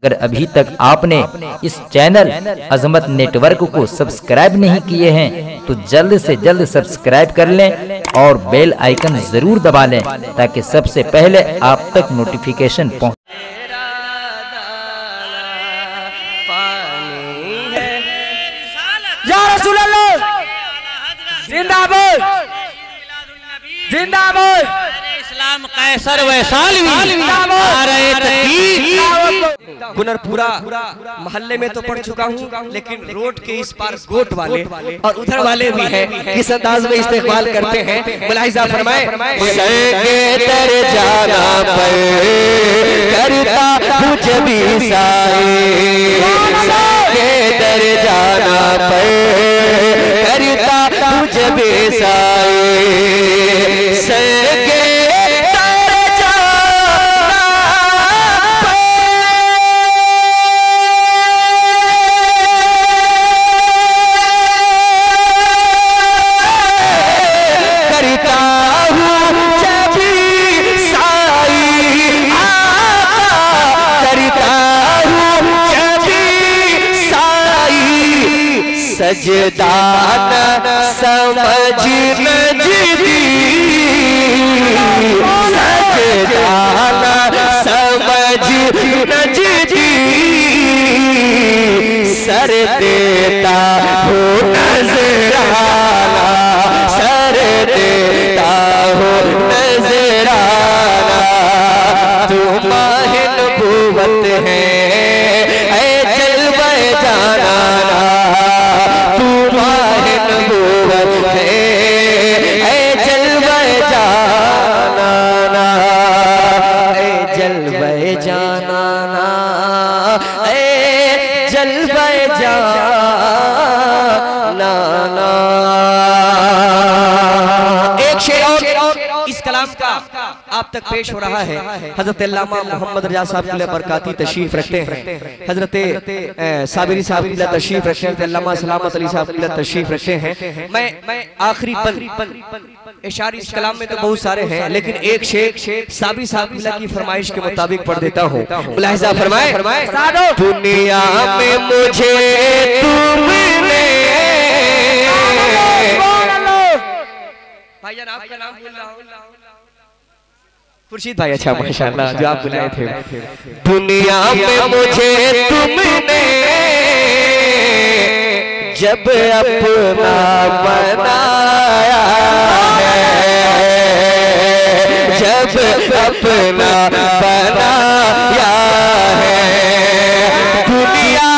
अगर अभी तक आपने इस चैनल अजमत नेटवर्क को सब्सक्राइब नहीं किए हैं तो जल्द से जल्द सब्सक्राइब कर लें और बेल आइकन जरूर दबा लें ताकि सबसे पहले आप तक नोटिफिकेशन पहुंचे। या रसूल अल्लाह जिंदाबाद जिंदाबाद इस्लाम कैसर वैसाल गुनरपुरा मोहल्ले में तो पढ़ चुका हूँ, लेकिन रोड के इस पार गोट वाले और उधर वाले भी हैं, किस अंदाज में इस्तेमाल करते हैं। मुलाहिजा फरमाए करता मुझे भी दर जाना पर करता मुझे बेसाए सगे सजदान समझ नजदी सजदान समझ नजदी सर देता हो नजराना सर देता हो नजराना तुम माहिन नबूवत है जलवे जाना आप तक पेश हो रहा है। हजरत अल्लामा मोहम्मद रजा साहब की बरकाती तशरीफ रखते हैं, हजरत साबिरी साहब की तशरीफ रखते हैं, अल्लामा सलामत अली साहब की तशरीफ रखते हैं। मैं आखिरी पल इशारे इस कलाम में तो बहुत सारे हैं, लेकिन एक शेर साबिरी साहब की फरमाइश के मुताबिक पढ़ देता हूँ। मुलाहिजा फरमाए दुनिया में मुझे तुमने भाईजान आपका नाम बोल रहा हूँ खुर्शीद भाई, अच्छा माशाअल्लाह जो आप बुलाए थे। दुनिया में मुझे तुमने जब अपना बनाया है, जब अपना बनाया है, दुनिया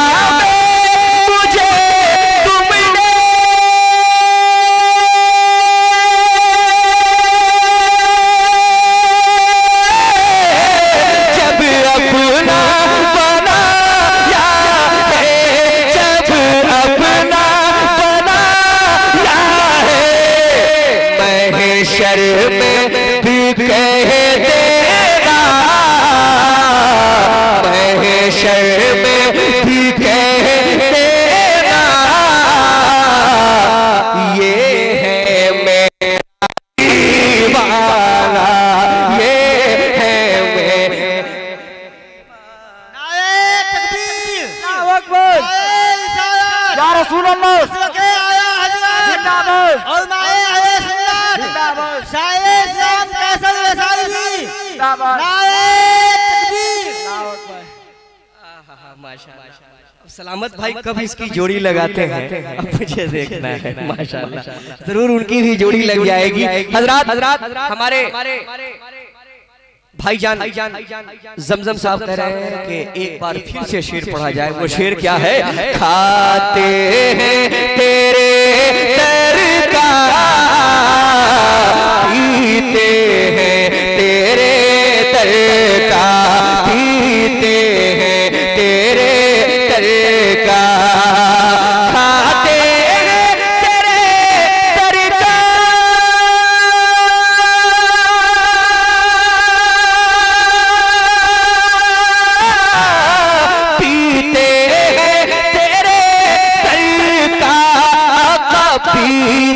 में भी कह देगा, महशर में भी कह देगा, ये है मेरा दीवाना, ये है मेरा। नारे तकबीर, अल्लाहु अकबर, या रसूल अल्लाह, जिंदाबाद और माए सलामत भाई कब इसकी जोड़ी लगाते हैं अब मुझे देखना है। माशाअल्लाह जरूर उनकी भी जोड़ी लग जाएगी। हजरात हमारे भाईजान जमजम साहब कह रहे हैं कि एक बार फिर से शेर पढ़ा जाए। वो शेर क्या है? खाते हैं तेरे दर का, पीते हैं तेरे दर का, पीते हैं तेरे दर का, खाते हैं तेरे दर का, पीते हैं तेरे दर का, पीते